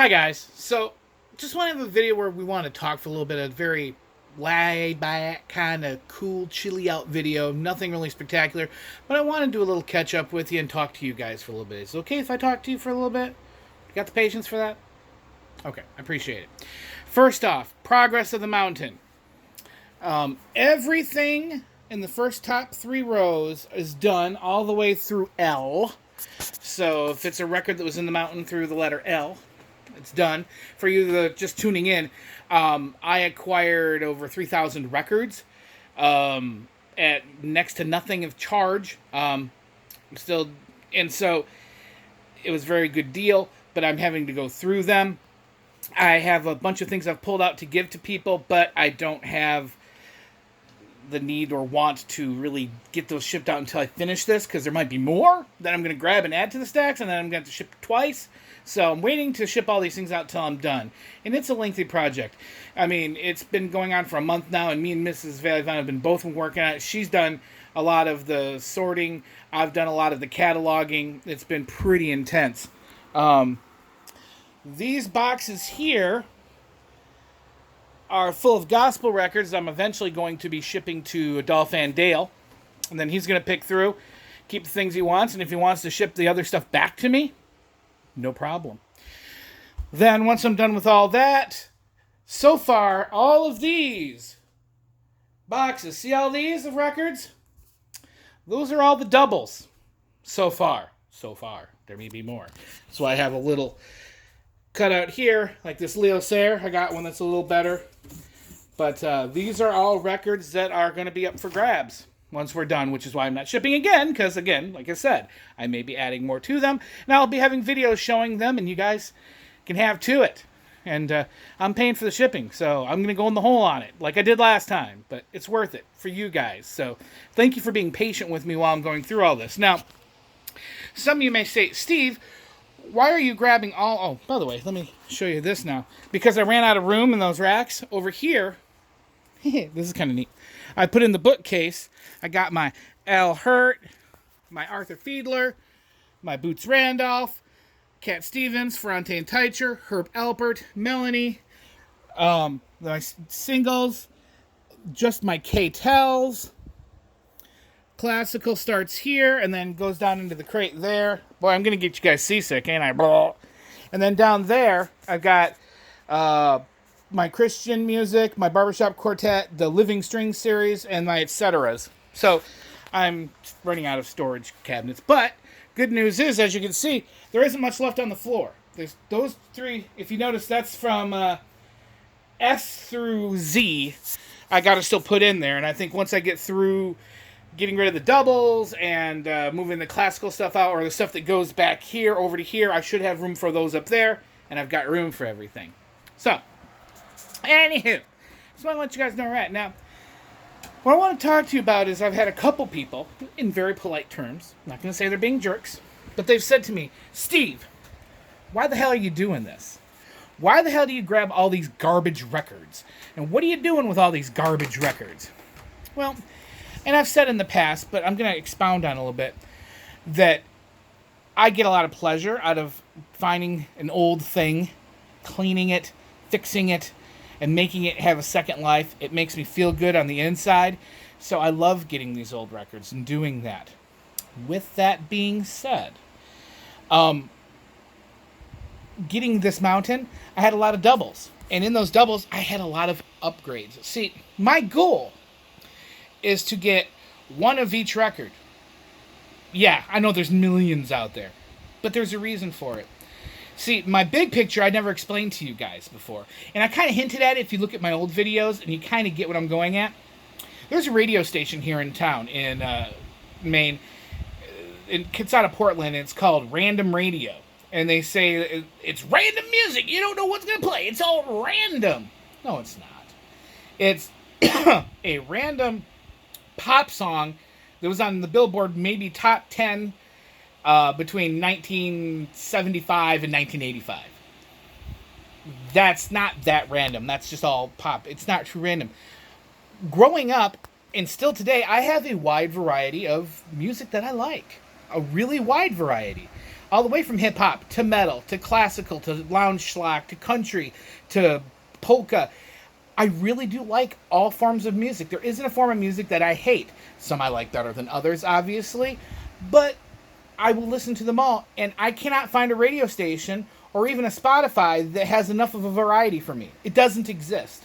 Hi guys. So, just want to have a video where we want to talk for a little bit. A very laid back, kind of cool, chilly out video. Nothing really spectacular, but I want to do a little catch up with you and talk to you guys for a little bit. Is it okay if I talk to you for a little bit? You got the patience for that? Okay, I appreciate it. First off, progress of the mountain. Everything in the first top 3 rows is done all the way through L. So if it's a record that was in the mountain through the letter L, it's done. For you just tuning in, I acquired over 3,000 records at next to nothing of charge. Still, and so it was a very good deal, but I'm having to go through them. I have a bunch of things I've pulled out to give to people, but I don't have the need or want to really get those shipped out until I finish this, because there might be more that I'm going to grab and add to the stacks, and then I'm going to have to ship twice. So I'm waiting to ship all these things out till I'm done. And it's a lengthy project. I mean, it's been going on for a month now, and me and Mrs. Valley have been both working on it. She's done a lot of the sorting. I've done a lot of the cataloging. It's been pretty intense. These boxes here are full of gospel records I'm eventually going to be shipping to Adolph Van Dale. And then he's going to pick through, keep the things he wants, and if he wants to ship the other stuff back to me, no problem. Then once I'm done with all that, so far, all of these boxes, see all these of records? Those are all the doubles so far. So far. There may be more. So I have a little cutout here, like this Leo Sayer. I got one that's a little better. But these are all records that are going to be up for grabs once we're done, which is why I'm not shipping again, because, again, like I said, I may be adding more to them, and I'll be having videos showing them, and you guys can have to it. And I'm paying for the shipping, so I'm going to go in the hole on it, like I did last time, but it's worth it for you guys. So thank you for being patient with me while I'm going through all this. Now, some of you may say, Steve, why are you grabbing all... Oh, by the way, let me show you this now. Because I ran out of room in those racks. Over here, this is kind of neat. I put in the bookcase. I got my Al Hurt, my Arthur Fiedler, my Boots Randolph, Cat Stevens, Ferrante and Teicher, Herb Alpert, Melanie, my singles, just my K-Tells. Classical starts here and then goes down into the crate there. Boy, I'm going to get you guys seasick, ain't I? And then down there, I've got my Christian music, my barbershop quartet, the Living String series, and my et ceteras. So I'm running out of storage cabinets. But good news is, as you can see, there isn't much left on the floor. There's those 3. If you notice, that's from S through Z. I got to still put in there. And I think once I get through getting rid of the doubles and moving the classical stuff out, or the stuff that goes back here over to here, I should have room for those up there. And I've got room for everything. So, anywho, just want to let you guys know right now. What I want to talk to you about is I've had a couple people, in very polite terms, I'm not going to say they're being jerks, but they've said to me, Steve, why the hell are you doing this? Why the hell do you grab all these garbage records? And what are you doing with all these garbage records? Well, and I've said in the past, but I'm going to expound on it a little bit, that I get a lot of pleasure out of finding an old thing, cleaning it, fixing it, and making it have a second life. It makes me feel good on the inside. So I love getting these old records and doing that. With that being said, getting this mountain, I had a lot of doubles. And in those doubles, I had a lot of upgrades. See, my goal is to get one of each record. Yeah, I know there's millions out there, but there's a reason for it. See, my big picture I never explained to you guys before. And I kind of hinted at it if you look at my old videos, and you kind of get what I'm going at. There's a radio station here in town in Maine. It's out of Portland, and it's called Random Radio. And they say it's random music. You don't know what's going to play. It's all random. No, it's not. It's a random pop song that was on the Billboard maybe top 10 between 1975 and 1985. That's not that random. That's just all pop. It's not too random. Growing up, and still today, I have a wide variety of music that I like. A really wide variety. all the way from hip hop to metal to classical to lounge schlock to country to polka. I really do like all forms of music. There isn't a form of music that I hate. Some I like better than others, obviously, but I will listen to them all, and I cannot find a radio station or even a Spotify that has enough of a variety for me. It doesn't exist.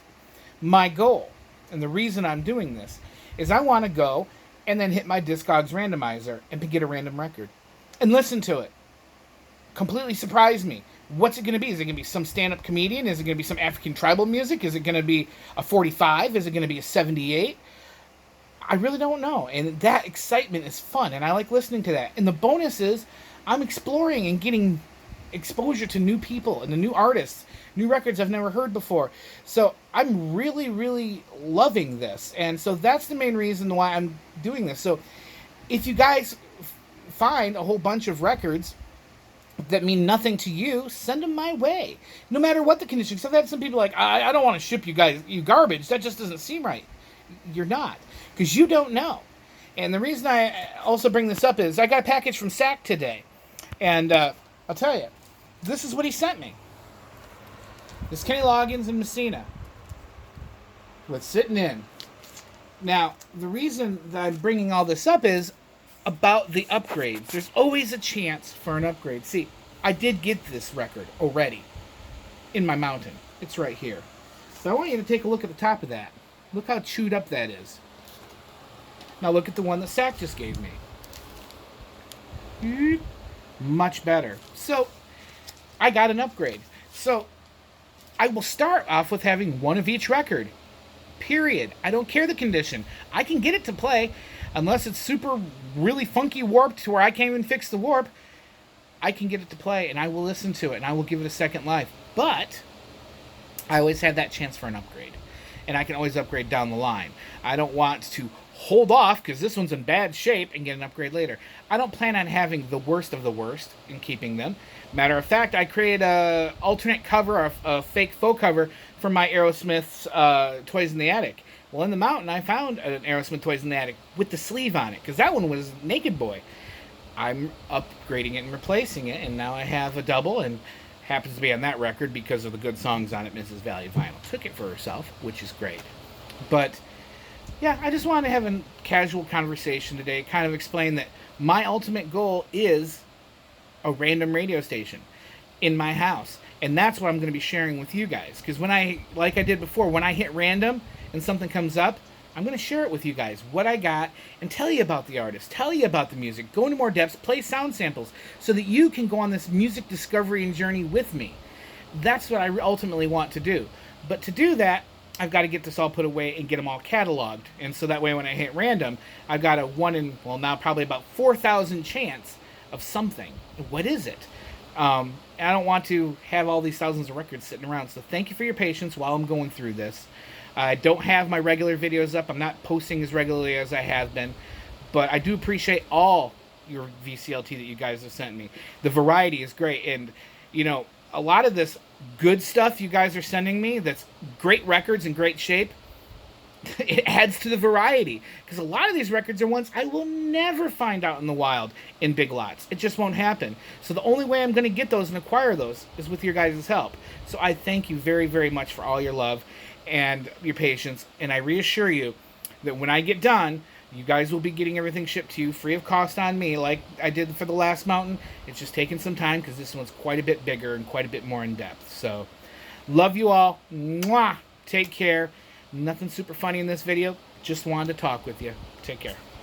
My goal, and the reason I'm doing this, is I want to go and then hit my Discogs randomizer and get a random record and listen to it. Completely surprise me. What's it going to be? Is it going to be some stand-up comedian? Is it going to be some African tribal music? Is it going to be a 45? Is it going to be a 78? I really don't know. And that excitement is fun, and I like listening to that. And the bonus is I'm exploring and getting exposure to new people and the new artists, new records I've never heard before. So I'm really, really loving this. And so that's the main reason why I'm doing this. So if you guys find a whole bunch of records that mean nothing to you, send them my way. No matter what the condition. So I've had some people like, I don't want to ship you guys, you garbage. That just doesn't seem right. You're not. Because you don't know. And the reason I also bring this up is I got a package from SAC today. And I'll tell you, this is what he sent me. This Kenny Loggins and Messina. What's sitting in. Now, the reason that I'm bringing all this up is about the upgrades. There's always a chance for an upgrade. See, I did get this record already in my mountain. It's right here. So I want you to take a look at the top of that. Look how chewed up that is. Now look at the one that SAC just gave me. Much better. So, I got an upgrade. So, I will start off with having one of each record. Period. I don't care the condition. I can get it to play. Unless it's super, really funky warped to where I can't even fix the warp, I can get it to play, and I will listen to it, and I will give it a second life. But I always have that chance for an upgrade. And I can always upgrade down the line. I don't want to hold off, because this one's in bad shape, and get an upgrade later. I don't plan on having the worst of the worst and keeping them. Matter of fact, I created a alternate cover, a fake faux cover, for my Aerosmith's Toys in the Attic. Well, in the mountain, I found an Aerosmith Toys in the Attic with the sleeve on it, because that one was Naked Boy. I'm upgrading it and replacing it, and now I have a double, and happens to be on that record because of the good songs on it. Mrs. Value Vinyl took it for herself, which is great. But yeah, I just wanted to have a casual conversation today, kind of explain that my ultimate goal is a random radio station in my house. And that's what I'm going to be sharing with you guys. Because when like I did before, when I hit random and something comes up, I'm going to share it with you guys, what I got, and tell you about the artist, tell you about the music, go into more depths, play sound samples, so that you can go on this music discovery and journey with me. That's what I ultimately want to do. But to do that, I've got to get this all put away and get them all cataloged. And so that way when I hit random, I've got a 1 in, well, now probably about 4,000 chance of something. What is it? I don't want to have all these thousands of records sitting around. So thank you for your patience while I'm going through this. I don't have my regular videos up. I'm not posting as regularly as I have been. But I do appreciate all your VCLT that you guys have sent me. The variety is great. And, you know, a lot of this good stuff you guys are sending me that's great records in great shape, it adds to the variety. Because a lot of these records are ones I will never find out in the wild in big lots. It just won't happen. So the only way I'm going to get those and acquire those is with your guys' help. So I thank you very, very much for all your love and your patience. And I reassure you that when I get done, you guys will be getting everything shipped to you free of cost on me like I did for the last mountain. It's just taking some time because this one's quite a bit bigger and quite a bit more in depth. So, love you all. Mwah! Take care. Nothing super funny in this video. Just wanted to talk with you. Take care.